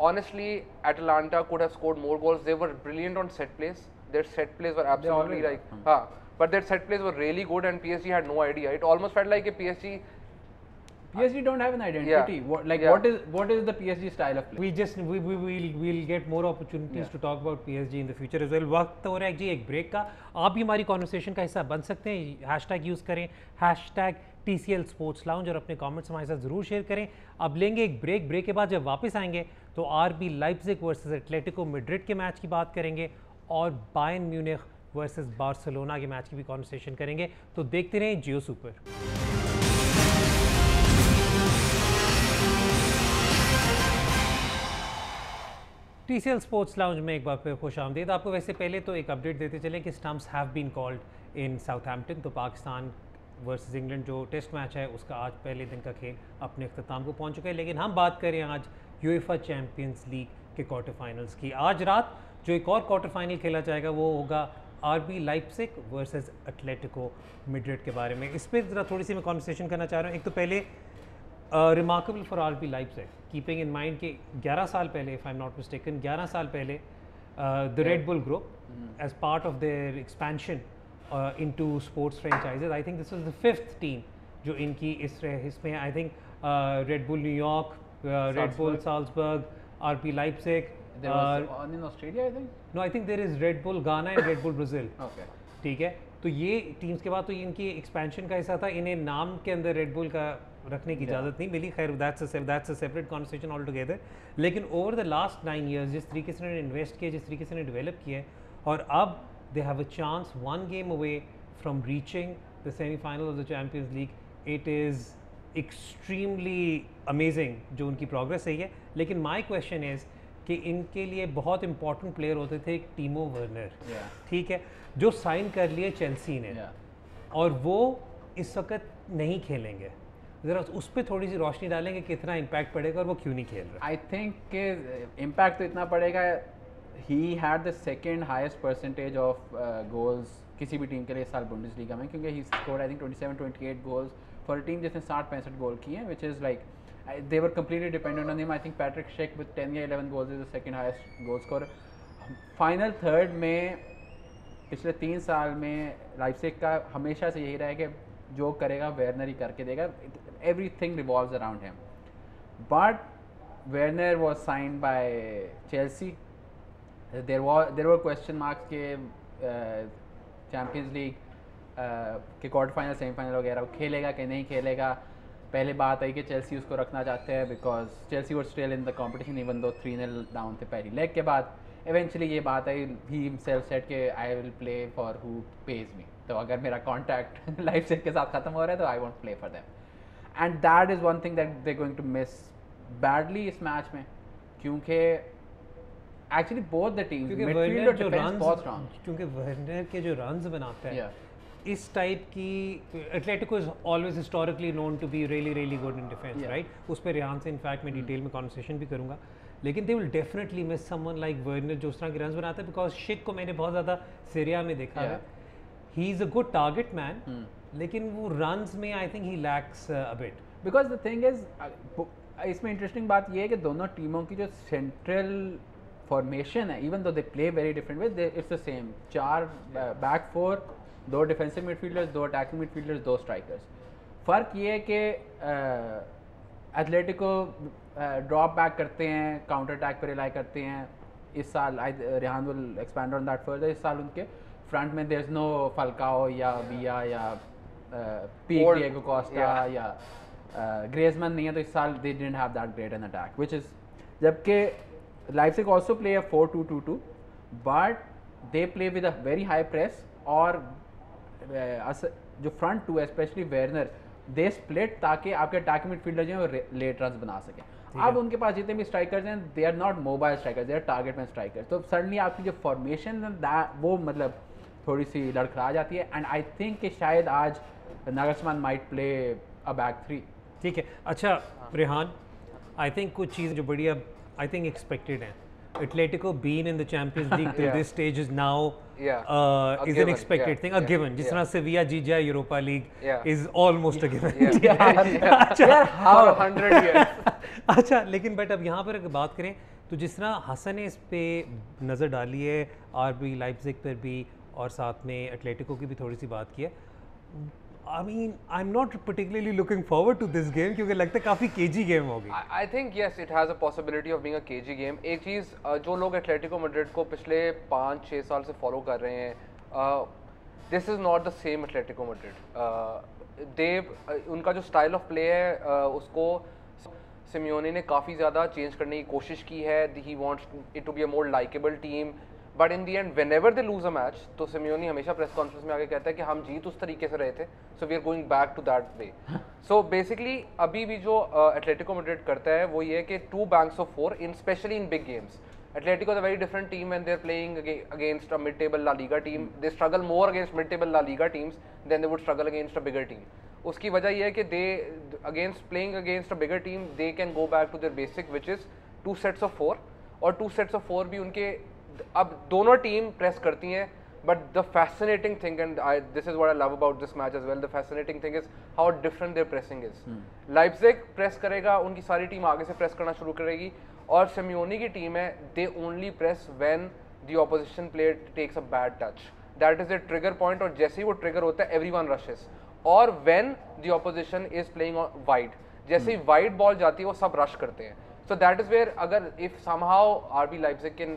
honestly Atalanta could have scored more goals. They were brilliant on set plays. Their set plays were absolutely like but their set plays were really good and PSG had no idea. It almost felt like a PSG don't have an identity. What is the PSG style of play? We'll get more opportunities to talk about PSG in the future as well. वक्त हो रहा है जी एक break का, आप भी हमारी conversation का हिस्सा बन सकते हैं, हैशटैग यूज़ करें #TCL Sports Lounge और अपने कमेंट्स हमारे साथ ज़रूर शेयर करें। अब लेंगे एक ब्रेक के बाद जब वापस आएंगे तो RB Leipzig versus Atletico Madrid के मैच की बात करेंगे और बायर्न म्यूनिख वर्सेस बार्सिलोना के मैच की भी कॉन्वर्सेशन करेंगे। तो देखते रहें जियो सुपर। TCL स्पोर्ट्स लाउंज में एक बार फिर खुश आमदीद। आपको वैसे पहले तो एक अपडेट देते चलें कि stumps have been called in Southampton, तो पाकिस्तान वर्सेस इंग्लैंड जो टेस्ट मैच है उसका आज पहले दिन का खेल अपने अख्ताम को पहुंच चुका है। लेकिन हम बात करें आज यूएफए चैम्पियंस लीग के क्वार्टर फाइनल्स की। आज रात जो एक और क्वार्टर फाइनल खेला जाएगा वो होगा RB Leipzig versus Atletico Madrid के बारे में। इस पर ज़रा थोड़ी सी मैं कॉन्वर्सेशन करना चाह रहा हूँ। एक तो पहले remarkable for RB Leipzig, keeping in mind कि 11 साल पहले, if I am not mistaken, 11 साल पहले the Red Bull group as part of their expansion into sports franchises, I think this was the 5th team जो इनकी इसमें I think Red Bull New York, Red Bull Salzburg, RB Leipzig, in Australia I think? No, I think there is Red Bull Ghana and Red Bull Brazil. Okay. ठीक है, तो ये teams के बाद तो इनकी एक्सपेंशन का हिस्सा था, इन्हें नाम के अंदर रेड बुल का रखने की इजाज़त नहीं मिली। खैर that's a separate conversation all together. लेकिन ओवर द लास्ट 9 years जिस तरीके से उन्होंने इन्वेस्ट किया, जिस तरीके से उन्होंने डेवलप किया है, और अब they have a chance 1 game away from reaching the semifinal of the Champions league. It is extremely amazing जो उनकी प्रोग्रेस रही है। लेकिन माई क्वेश्चन इज़ कि इनके लिए बहुत इंपॉर्टेंट प्लेयर होते थे एक टीमो वर्नर, ठीक है, जो साइन कर लिए चेल्सी ने, और वो इस वक्त नहीं खेलेंगे। ज़रा उस पर थोड़ी सी रोशनी डालेंगे कितना इम्पैक्ट पड़ेगा और वो क्यों नहीं खेल रहा। आई थिंक कि इम्पैक्ट तो इतना पड़ेगा, he had the second highest percentage of goals किसी भी टीम के लिए इस साल बुंडेसलीगा में, क्योंकि he scored I think 27-28 goals for a team जिसने 60-65 गोल किए हैं, which is like they were completely dependent on him. I think Patrick Schick with 10 या 11 goals is the second highest goal scorer. Final third में पिछले 3 साल में Leipzig का हमेशा से यही रहा है कि जो करेगा वेर्नर ही करके देगा, everything revolves around him. But Werner was signed by Chelsea. There were question marks के Champions League के क्वार्टर फाइनल, सेमीफाइनल वगैरह खेलेगा कि नहीं खेलेगा। पहले बात आई कि चेल्सी उसको रखना चाहते हैं because Chelsea were still in the competition even though 3-0 down थे पहली लेग के बाद इवेंचुअली ये बात आई ही हिमसेल्फ सेड कि I will play for who pays me, तो अगर मेरा कॉन्ट्रैक्ट लाइप्जिग के साथ ख़त्म हो रहा है तो I want play for them and that is one thing that they going to miss badly इस मैच में, क्योंकि actually both the teams midfield और डिफेंस बहुत स्ट्रांग, क्योंकि वर्नर के जो रन्स बनाते हैं Yeah. इस टाइप की Atletico is always historically known to be really good in defence, Yeah. राइट? उस पर रेहान से इनफैक्ट मैं डिटेल में कॉन्वर्सेशन भी करूंगा, लेकिन they will definitely miss someone like Werner जो उस तरह के रन्स बनाता है, बिकॉज शिक को मैंने बहुत ज़्यादा सीरिया में देखा है, he is a good target man, लेकिन वो रन्स में I think he lakhs a bit. Because the thing is इसमें इंटरेस्टिंग बात ये है कि दोनों टीमों की जो सेंट्रल फॉर्मेशन है, even though they play very different way, it's the same, 4 back 4, 2 defensive midfielders, 2 attacking midfielders, 2 strikers. फ़र्क ये है कि एथलेटिको ड्रॉप बैक करते हैं, काउंटर अटैक पर रिलाई करते हैं। इस साल Rehan will expand on that further, इस साल उनके फ्रंट में देयर इज नो फल्काओ या विया या डिएगो कोस्टा या ग्रेजमैन नहीं है, तो इस साल they didn't have that great an attack which is, जबकि Leipzig also play a 4-2-2-2 but they play with a very high press, और जो फ्रंट टू है स्पेशली वेर्नर दे स्प्लिट ताकि आपके अटैकिंग मिडफील्डर जो है वो लेट रन्स बना सकें। अब उनके पास जितने भी स्ट्राइकर्स हैं they are not mobile strikers, they are target man strikers, तो सडनली आपकी जो फॉर्मेशन है वो मतलब थोड़ी सी लड़खड़ा जाती है। एंड आई थिंक कि शायद आज नागलस्मान माइट प्ले अ बैक 3। ठीक है, अच्छा रेहान, आई थिंक कुछ चीज़ जो बड़ी अब आई थिंक एक्सपेक्टेड हैं, Atletico been in the Champions League till this stage is now is an expected thing, a given. जिस तरह सेविया जीत जाए Europa league is almost a given. For 100 years. अच्छा, लेकिन बट अब यहाँ पर अगर बात करें तो जिस तरह हसन ने इस पे नज़र डाली है, आरबी लाइप्जिग पर भी और साथ में एटलेटिको की भी थोड़ी सी बात की है, I mean, I'm not particularly looking forward to this game क्योंकि लगता है काफ़ी केजी गेम होगी। I think yes, it has a possibility of being a KG game. एक चीज़ जो लोग एटलेटिको मैड्रिड को पिछले 5-6 साल से फॉलो कर रहे हैं, this is not the same Atletico Madrid. उनका जो स्टाइल ऑफ प्ले है उसको सिमियोनी ने काफ़ी ज़्यादा चेंज करने की कोशिश की है। He wants it to be a more likable team. But in the and when ever they lose a match, तो सिमियोनी हमेशा प्रेस कॉन्फ्रेंस में आके कहता है कि हम जीत उस तरीके से रहे थे, so we are going back to that way. So basically अभी भी जो एटलेटिको मैड्रिड करता है वो ये है कि 2 banks of 4 in specially in big games. Atletico is a very different team and they are playing against a mid table La Liga team, they struggle more against mid table La Liga teams than they would struggle against a bigger team. उसकी वजह यह है कि they against playing against a bigger team they can go back to their basic which is 2 sets of 4, और 2 sets of 4 भी उनके अब दोनों टीम प्रेस करती हैं, but the fascinating thing and this is what I love about this match as well, the fascinating thing is how different their pressing is. Leipzig press करेगा, उनकी सारी टीम आगे से प्रेस करना शुरू करेगी, और सिमियोनी की टीम है they only press when the opposition player takes a bad touch, that is the trigger point, और जैसे ही वो ट्रिगर होता है एवरीवन रशेस, और when the opposition is playing wide, जैसे ही वाइड बॉल जाती है वो सब रश करते हैं। So that is where अगर if somehow RB Leipzig can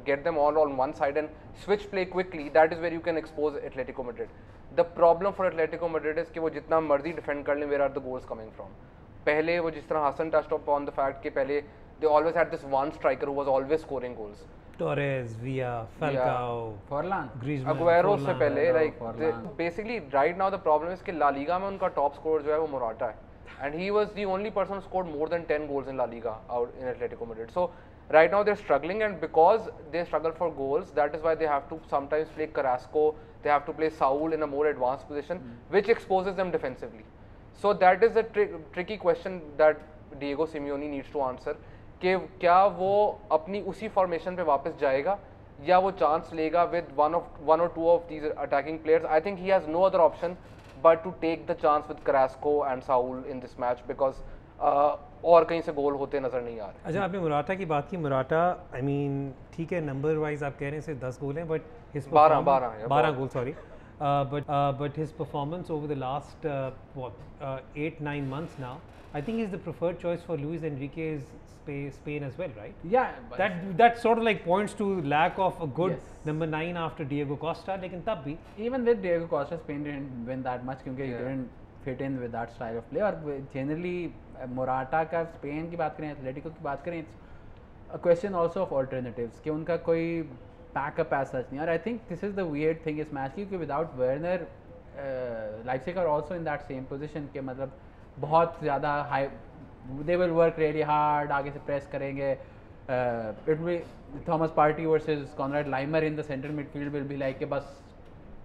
get them all on one side and switch play quickly, that is where you can expose Atletico Madrid. The problem for Atletico Madrid is कि वो जितना मर्जी defend कर लें, where are the goals coming from? पहले वो जिस तरह Hasan touched upon the fact कि पहले they always had this one striker who was always scoring goals. Torres, Villa, Falcao, फॉरलान, Griezmann, Aguero से Forlan. पहले like Forlan. basically right now the problem is कि La Liga में उनका top scorer जो है वो मोराटा है, and he was the only person who scored more than 10 goals in La Liga out in Atletico Madrid. So right now they're struggling, and because they struggle for goals, that is why they have to sometimes play Carrasco, they have to play Saul in a more advanced position, which exposes them defensively. So that is a tricky question that Diego Simeone needs to answer, कि क्या वो अपनी उसी formation पे वापस जाएगा या वो चांस लेगा with one or two of these attacking players. I think he has no other option but to take the chance with Carrasco and Saul in this match, because और कहीं से गोल होते नजर नहीं आ रहे। अच्छा, आपने मुराटा की बात की, मुराटा आई मीन ठीक है नंबर वाइज आप कह रहे हैं सिर्फ 10 गोल हैं, but his 12 goal sorry, but his performance over the last 8-9 months now, I think he's the preferred choice for Luis Enrique's Spain as well, right? Yeah, that sort of like points to lack of a good Yes. number 9 after Diego Costa, लेकिन तब भी even with Diego Costa, Spain didn't win that much क्योंकि he didn't fit in with that style of play. और generally Morata का Spain की बात करें, Atletico की बात करें, it's a question also of alternatives कि उनका कोई बैकअप एज सच नहीं। और I think this is the weird thing इस मैच की कि without Werner Leipzig are also in that same position के मतलब बहुत ज़्यादा high, they will work really hard, आगे से प्रेस करेंगे। It will Thomas Partey versus Konrad Laimer in the centre midfield will be like कि बस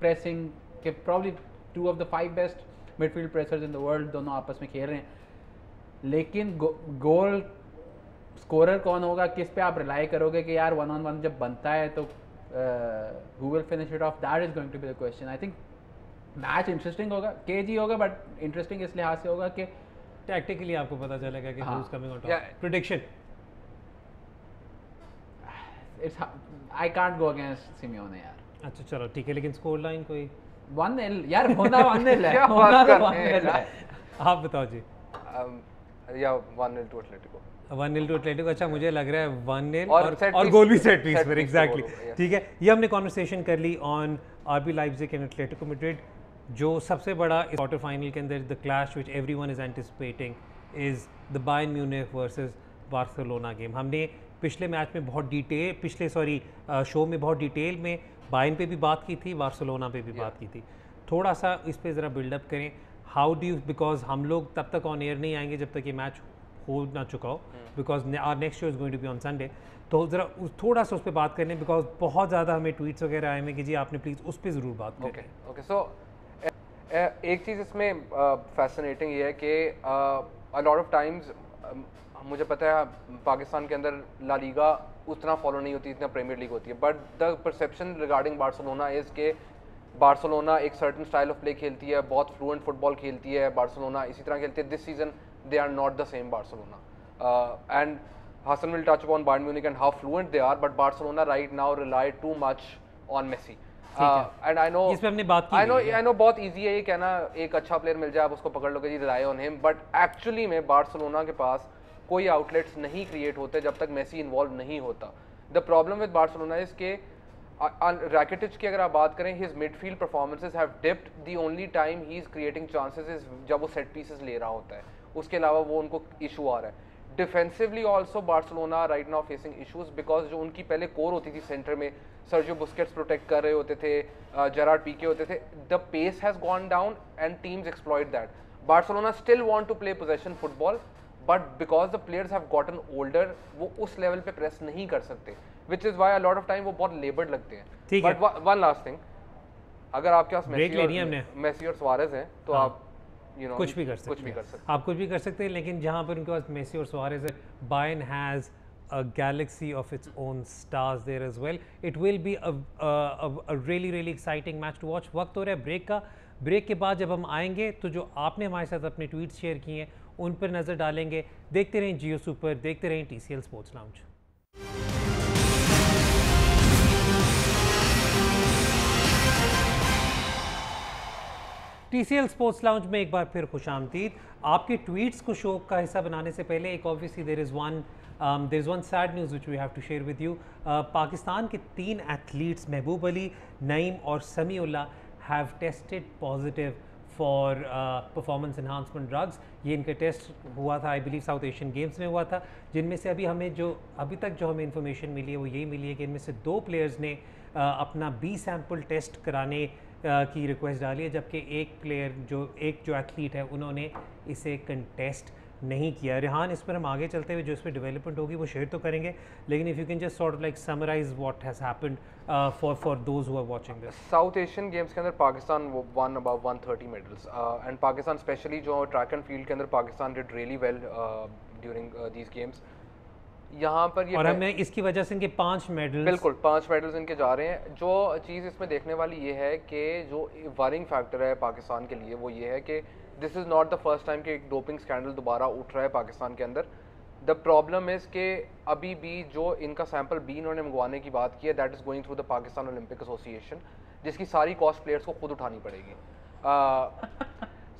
प्रेसिंग के probably 2 of the 5 best midfield pressers in the world दोनों आपस में खेल रहे हैं। लेकिन गोल स्कोरर कौन होगा, किस पे आप रिलाई करोगे कि यार 1-on-1 जब बनता है तो who will finish it off, that is going to be the question. I think match interesting होगा, केजी होगा, बट इंटरेस्टिंग इस लिहाज से होगा कि टैक्टिकली आपको पता चलेगा कि हाँ। who's coming on top. Prediction. It's I can't go against Simeone यार। अच्छा चलो ठीक है, लेकिन स्कोर लाइन कोई 1-0 यार होना 1-0 है, क्या होना बात तो कर रहे हैं 1-0 है। आप बताओ जी। या 1-0 टू एथलेटिको। 1-0 to Atletico. अच्छा मुझे लग रहा है 1-0 और set और piece- गोल भी सेट पीस set पर। piece एग्जैक्टली पे गोल, yes. ठीक है, ये हमने कॉन्वर्सेशन कर ली on RB Leipzig and Atletico Madrid. जो सबसे बड़ा इस क्वार्टर फाइनल के अंदर the clash which everyone is anticipating is the Bayern Munich versus Barcelona game. हमने पिछले मैच में बहुत डिटेल, पिछले शो में बहुत डिटेल में बायर्न पे भी बात की थी, बार्सिलोना पे भी बात की थी। थोड़ा सा इस पे ज़रा बिल्डअप करें, हाउ डू यू, बिकॉज हम लोग तब तक ऑन एयर नहीं आएंगे जब तक ये मैच हो ना चुका हो, because our next show is going to be on Sunday. तो ज़रा थोड़ा सा उस पर बात कर लें, बिकॉज बहुत ज़्यादा हमें ट्वीट्स वगैरह आए हैं कि जी आपने प्लीज़ उस पर ज़रूर बात करें। ओके सो एक चीज़ इसमें फैसिनेटिंग ये है कि अ लॉट ऑफ टाइम्स मुझे पता है पाकिस्तान के अंदर ला लीगा उतना फॉलो नहीं होती जितना प्रीमियर लीग होती है, but the perception regarding Barcelona is के बार्सिलोना एक सर्टन स्टाइल ऑफ प्ले खेलती है, बहुत फ्लुएंट फुटबॉल खेलती है बार्सिलोना, इसी तरह खेलती है। This season they are not the same Barcelona and Hassan will touch upon Bayern Munich and how fluent they are, but Barcelona right now rely too much on Messi. And I know इस पे हमने बात की I know बहुत easy है ये कहना, एक अच्छा प्लेयर मिल जाए आप उसको पकड़ लोगे जी, rely on him, but actually में बार्सिलोना के पास कोई outlets नहीं create होते जब तक मेसी इन्वॉल्व नहीं होता। The problem with Barcelona is के Rakitic की अगर आप बात करें, his midfield performances have dipped. The only time he is creating chances is जब वो set pieces ले रहा होता है, उसके अलावा वो उनको issue आ रहा है। Defensively also Barcelona right now facing issues, because जो उनकी पहले कोर होती थी सेंटर में, सर्जियो बुस्केट्स प्रोटेक्ट कर रहे होते थे, जेरार्ड पीके होते थे, the pace has gone down and teams exploit that. Barcelona still want to play possession football, but because the players have gotten older वो उस लेवल पे प्रेस नहीं कर सकते, which is why a lot of time वो बहुत लेबर्ड लगते हैं। बट वन लास्ट थिंग, अगर आपके पास मेसी और सुआरेज हैं तो आप कुछ भी कर सकते हैं, आप कुछ भी कर सकते हैं, लेकिन जहाँ पर उनके पास मेसी और सुआरेज है, Bayern has a galaxy of its own stars there as well. It will be a really exciting match to watch. वक्त हो रहा है ब्रेक का। ब्रेक के बाद जब हम आएंगे तो जो आपने हमारे साथ अपने ट्वीट्स शेयर किए हैं उन पर नज़र डालेंगे। देखते रहें जियो सुपर, देखते रहें TCL sports lounge. TCL sports lounge में एक बार फिर खुशामदीद। आपके ट्वीट्स को शो का हिस्सा बनाने से पहले एक obviously there is one sad news which we have to share with you. Pakistan के 3 एथलीट्स महबूब अली, नईम और Samiullah have tested positive for performance enhancement drugs. ये इनका टेस्ट हुआ था, I believe South Asian Games में हुआ था, जिनमें से अभी तक जो हमें इन्फॉर्मेशन मिली है वो यही मिली है कि इनमें से 2 प्लेयर्स ने अपना B सैम्पल टेस्ट कराने की रिक्वेस्ट डाली है, जबकि एक जो एथलीट है उन्होंने इसे कंटेस्ट नहीं किया। रेहान, इस पर हम आगे चलते हुए जो इस पर डेवलपमेंट होगी वो शेयर तो करेंगे, लेकिन if you can just sort like summarise what has happened for those who are watching this. South Asian Games के अंदर Pakistan won about 130 medals and Pakistan especially जो ट्रैक एंड फील्ड के अंदर Pakistan did really well during these games. यहाँ पर ये और हमें इसकी वजह से इनके 5 मेडल्स, बिल्कुल 5 मेडल्स इनके जा रहे हैं। जो चीज़ इसमें देखने वाली ये है कि जो वरिंग फैक्टर है पाकिस्तान के लिए वो ये है कि this is not the first time कि एक डोपिंग स्कैंडल दोबारा उठ रहा है पाकिस्तान के अंदर। द प्रॉब्लम इज़ कि अभी भी जो इनका सैंपल B इन्होंने मंगवाने की बात की है, that is going through the Pakistan Olympic association, जिसकी सारी कॉस्ट प्लेयर्स को खुद उठानी पड़ेगी।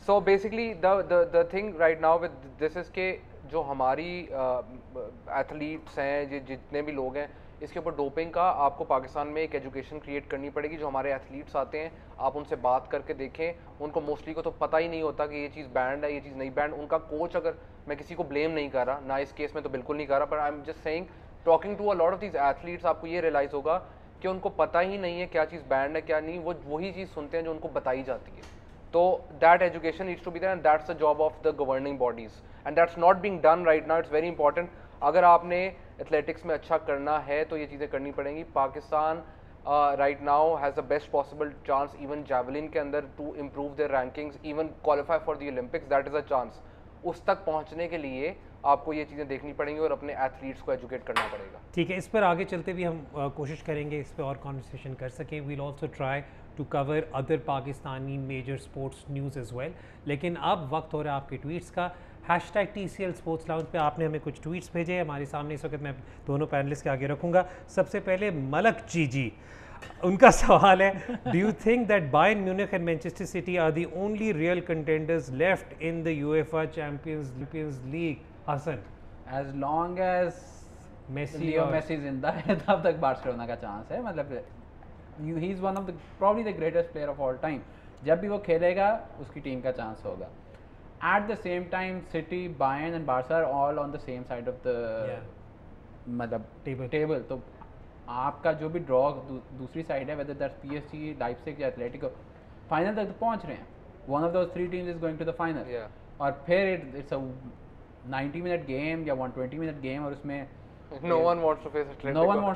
So basically the thing right now with this is के जो हमारी एथलीट्स हैं, जितने भी लोग हैं, इसके ऊपर डोपिंग का आपको पाकिस्तान में एक एजुकेशन क्रिएट करनी पड़ेगी। जो हमारे एथलीट्स आते हैं आप उनसे बात करके देखें, उनको मोस्टली को तो पता ही नहीं होता कि ये चीज़ बैंड है, ये चीज़ नहीं बैंड। उनका कोच, अगर मैं किसी को ब्लेम नहीं कर रहा ना, इस केस में तो बिल्कुल नहीं कर रहा, पर I am just saying talking to a lot of these athletes, आपको ये रियलाइज़ होगा कि उनको पता ही नहीं है क्या चीज़ बैंड है क्या नहीं, वो वही चीज़ सुनते हैं जो उनको बताई जाती है। तो that education needs to be there and that's the job of the governing bodies and that's not being done right now. It's very important. अगर आपने एथलेटिक्स में अच्छा करना है तो ये चीज़ें करनी पड़ेंगी। Pakistan right now has the best possible chance even javelin के अंदर to improve their rankings, even qualify for the Olympics, that is a chance. उस तक पहुंचने के लिए आपको ये चीज़ें देखनी पड़ेंगी और अपने एथलीट्स को एजुकेट करना पड़ेगा। ठीक है, इस पर आगे चलते भी हम कोशिश करेंगे इस पर और कॉन्वर्सेशन कर सकें। We'll also try to cover other Pakistani major sports news as well. लेकिन अब वक्त हो रहा है आपके ट्वीट्स का। #TCL स्पोर्ट्स लाउंज पे आपने हमें कुछ ट्वीट्स भेजे हैं हमारे सामने, इस वक्त मैं दोनों पैनलिस्ट के आगे रखूँगा। सबसे पहले मलक जी, उनका सवाल है, do you think that Bayern Munich and Manchester City are the only real contenders left in the UEFA Champions League? Hassan, as long as Messi जिंदा है तब तक बार्सिलोना का चांस है। मतलब he is one of the probably the greatest player of all time. जब भी वो खेलेगा उसकी टीम का चांस होगा। At the same time City, Bayern and Barca are all on the same side of the मतलब टेबल। तो आपका जो भी ड्रॉ दूसरी साइड है, वेदर दैट्स PSG, लाइप्जिग या एथलेटिको, फाइनल तक तो पहुंच रहे हैं। One of those 3 teams is going to the final. और फिर इट्स अ 90-minute गेम या 120-minute गेम, और उसमें no one wants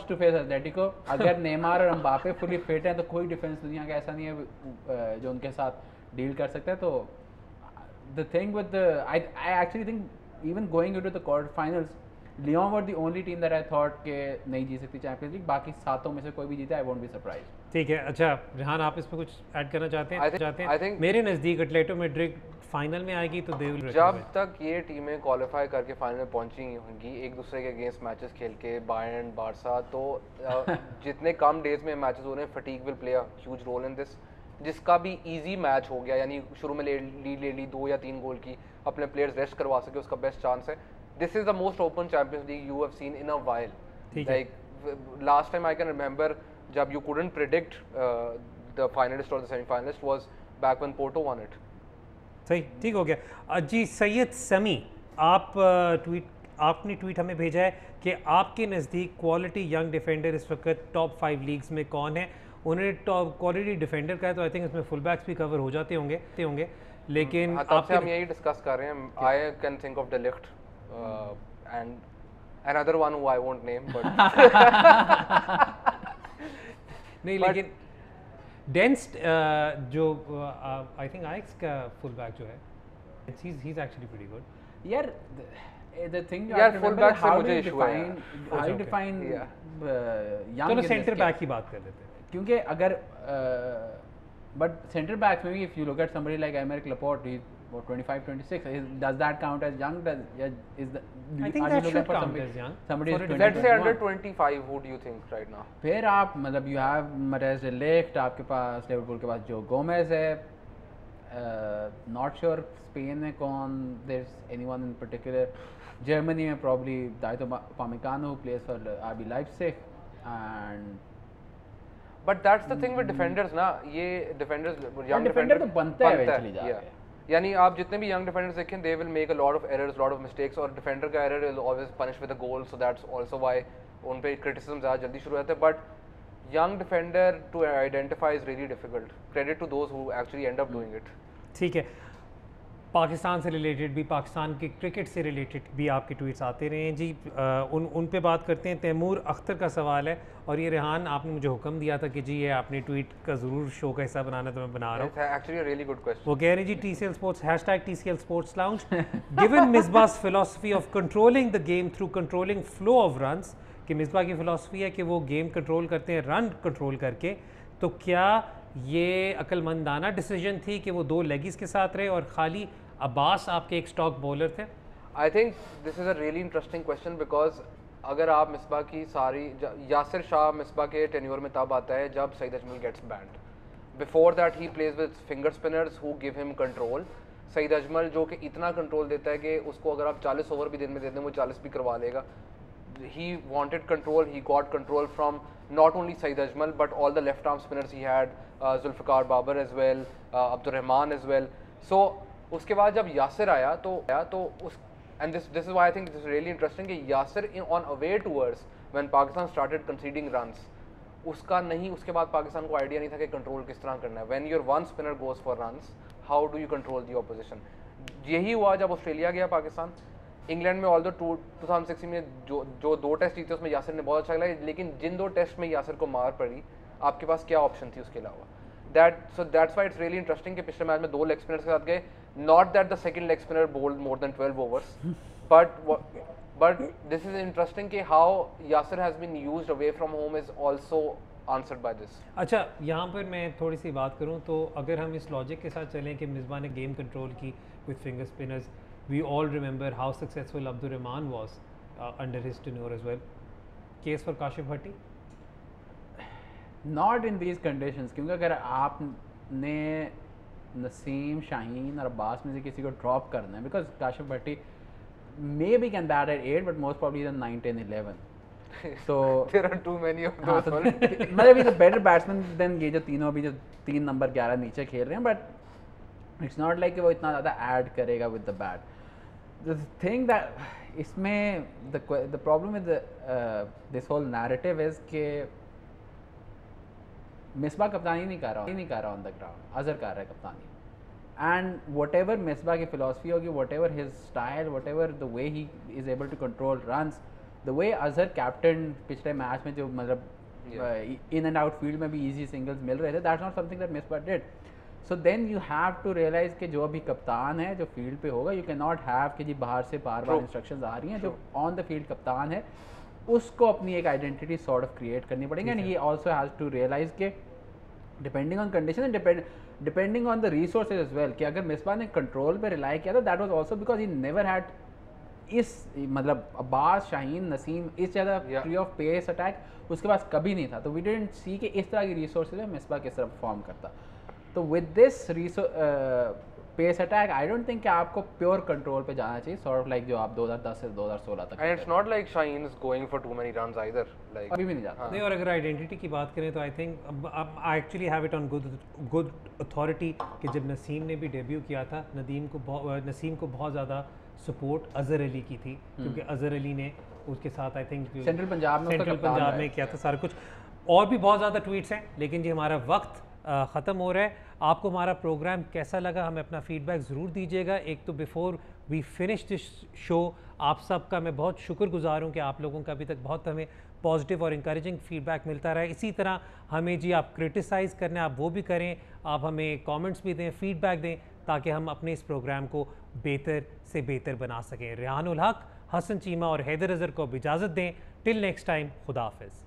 to face Atletico। अगर नेमार और एम्बापे फुली फिट हैं तो कोई डिफेंस दुनिया का ऐसा नहीं है जो उनके साथ डील कर सकता है। तो the thing with I actually think even going into the quarter finals, Lyon were the only team that I thought के नहीं जीत सकती चैंपियंस लीग। बाकी 7 में से कोई भी जीते, आई वोंट बी सरप्राइज। ठीक है, अच्छा रेहान, आप इस पर कुछ ऐड करना चाहते हैं? I think मेरे नज़दीक एटलेटिको मैड्रिड फाइनल में आएगी तो दे विल, जब तक ये टीमें क्वालिफाई करके फाइनल में पहुंची होंगी एक दूसरे के अगेंस्ट मैचेस खेल के, बायर्न, बार्सा, तो जितने कम डेज में मैचेस हो रहे हैं, fatigue will play a huge role in this. जिसका भी इजी मैच हो गया, यानी शुरू में लीड ले ली 2 या 3 गोल की, अपने प्लेयर्स रेस्ट करवा सके, उसका बेस्ट चांस है। This is the most open Champions League you have seen in a while. Like last time I can remember जब you couldn't predict the finalist और the semifinalist was back when Porto won it. सही, ठीक हो गया जी। सैयद समी, आपने tweet हमें भेजा है कि आपके नज़दीक क्वालिटी यंग डिफेंडर इस वक्त टॉप 5 लीग्स में कौन है? उन्होंने टॉप क्वालिटी डिफेंडर का है, तो आई थिंक इसमें फुल बैक्स भी कवर हो जाते होंगे लेकिन आपसे हम यही डिस्कस कर रहे हैं। I can think of the list and another one who I won't name, but नहीं, लेकिन डेंस जो आई थिंक आइक्स का फुल बैक जो है, he is actually pretty good यार। the thing you यार, have to full remember back is से how मुझे do you issue है define how you define young चलो in centre this back case? की बात कर लेते हैं। क्योंकि अगर but center backs maybe if you look at somebody like Aymeric Laporte, he's about 25-26, does that count as young? Is the I think that should count as young. Somebody For is a 20, let's say under 21. 25, who do you think right now? फिर आप मतलब you have Matthias de Ligt, आपके पास Liverpool के पास जो Gomez है, not sure Spain में कौन, there's anyone in particular. Germany में probably Daito Upamecano who plays for RB Leipzig, and But that's the thing with defenders ना, ये defenders, young defender तो बनता है eventually yeah. जाके। यानी आप जितने भी young defenders देखें, they will make a lot of errors, lot of mistakes, और defender का error is always punished with a goal, so that's also why उन पे criticism ज़्यादा जल्दी शुरू होते हैं। But young defender to identify is really difficult. Credit to those who actually end up doing it. ठीक है, पाकिस्तान से रिलेटेड भी, पाकिस्तान के क्रिकेट से रिलेटेड भी आपके ट्वीट्स आते रहे हैं जी। उन पे बात करते हैं। तैमूर अख्तर का सवाल है, और ये रेहान आपने मुझे हुक्म दिया था कि जी ये आपने ट्वीट का ज़रूर शो का हिस्सा बनाना, तो मैं बना रहा हूँ। It's actually a really good question. वो कह रहे हैं जी TCL Sports #TCL Sports Lounge, given Misbah's philosophy of controlling the game through controlling flow of runs, कि मिसबा की फ़िलासफ़ी है कि वो गेम कंट्रोल करते हैं रन कंट्रोल करके, तो क्या ये अक्लमंदाना डिसीजन थी कि वो 2 लेगीज़ के साथ रहे और खाली अब्बास आपके एक स्टॉक बॉलर थे? I think this is a really interesting question because अगर आप मिसबा की सारी, यासिर शाह मिसबा के टेन्योर में तब आता है जब Saeed Ajmal gets banned. Before that he plays with finger spinners who give him control. Saeed Ajmal जो कि इतना कंट्रोल देता है कि उसको अगर आप 40 ओवर भी दिन में दे दें वो 40 भी करवा लेगा। he wanted control. He got control from not only Saeed Ajmal but all the left arm spinners he had, Zulfikar Babar as well, Abdur Rahman as well. So उसके बाद जब यासिर आया तो उस and this is why I think this is really interesting कि Yasir on away tours when Pakistan started conceding runs, उसका नहीं, उसके बाद पाकिस्तान को आइडिया नहीं था कि कंट्रोल किस तरह करना है. When your one spinner goes for runs, how do you control the opposition? यही हुआ जब ऑस्ट्रेलिया गया पाकिस्तान. इंग्लैंड में ऑल द 2016 में जो 2 टेस्ट जीते उसमें यासिर ने बहुत अच्छा खेला, लेकिन जिन 2 टेस्ट में यासिर को मार पड़ी, आपके पास क्या ऑप्शन थी उसके अलावा? That's why it's really interesting कि पिछले मैच में 2 लेग स्पिनर्स के साथ गए. Not that the second leg spinner bowled more than 12 overs, but this is interesting कि how Yasir has been used away from home is also answered by this. अच्छा, यहाँ पर मैं थोड़ी सी बात करूँ तो अगर हम इस लॉजिक के साथ चलें कि मिसबा ने गेम कंट्रोल की with finger spinners, we all remember how successful Abdur Rehman was under his tenure as well. Case for Kashif Bhatti? Not in these conditions, क्योंकि अगर आपने नसीम, शाहीन और अब्बास में से किसी को ड्रॉप करना है, because Kashif Bhatti maybe can bat at 8 but most probably 9, 10, 11. So there are too many of हाँ, those. मतलब is a better batsman than ये जो तीनों अभी जो 3 नंबर 11 नीचे खेल रहे हैं, बट इट्स नॉट लाइक कि वो इतना ज़्यादा ऐड करेगा with the bat. The thing that इसमें the problem with this whole narrative is के मिसबा कप्तानी नहीं कर रहा ऑन द ग्राउंड, अजहर कर रहा है कप्तानी. एंड वट एवर मिसबा की फिलोसफी होगी, whatever his style, whatever the way he is able to control runs, the way Azhar captain पिछले मैच में जो मतलब इन एंड आउट फील्ड में भी ईजी सिंगल्स मिल रहे थे, that's not something that Misbah did. So then you have to realise कि जो अभी कप्तान है जो फील्ड पे होगा, यू कैन नॉट हैव कि जी बाहर से बार इंस्ट्रक्शंस आ रही हैं. जो ऑन द फील्ड कप्तान है उसको अपनी एक आइडेंटिटी सॉर्ट ऑफ क्रिएट करनी पड़ेगी. And he also has to realise के depending on condition and depending on the resources as well, कि अगर मिसबा ने कंट्रोल पे रिलाई किया था, that was also because he never had इस मतलब अब्बास, शाहीन, नसीम इस ज़्यादा फ्री ऑफ पेस अटैक उसके पास कभी नहीं था. तो वी डिडंट सी कि इस तरह की रिसोर्सेज में मिसबा किस तरह परफॉर्म करता. तो with this pace attack I don't think कि आपको प्योर कंट्रोल पे जाना चाहिए, सॉर्ट ऑफ लाइक जो आप 2010 से 2016 तक. And it's not like Shaheen is going for too many runs either. Like अभी भी नहीं जाता. नहीं, और अगर आइडेंटिटी की बात करें तो I think I actually have it on good authority कि जब नसीम ने भी डेब्यू किया था, नसीम को बहुत ज़्यादा सपोर्ट अजहर अली की थी, क्योंकि अजहर अली ने उसके साथ आई थिंक सेंट्रल पंजाब में किया था सारा कुछ. और भी बहुत ज़्यादा ट्वीट्स हैं, लेकिन जी हमारा वक्त ख़त्म हो रहा है. आपको हमारा प्रोग्राम कैसा लगा, हमें अपना फीडबैक ज़रूर दीजिएगा. एक तो before we finish this show, आप सबका मैं बहुत शुक्रगुजार हूँ कि आप लोगों का अभी तक बहुत हमें पॉजिटिव और इंकरेजिंग फीडबैक मिलता रहा है. इसी तरह हमें जी आप क्रिटिसाइज़ करना है आप वो भी करें, आप हमें कमेंट्स भी दें, फीडबैक दें, ताकि हम अपने इस प्रोग्राम को बेहतर से बेहतर बना सकें. रेहानुल हक, हसन चीमा और हैदर अज़हर को अब इजाज़त दें. टिल नेक्स्ट टाइम, खुदा हाफ़िज़.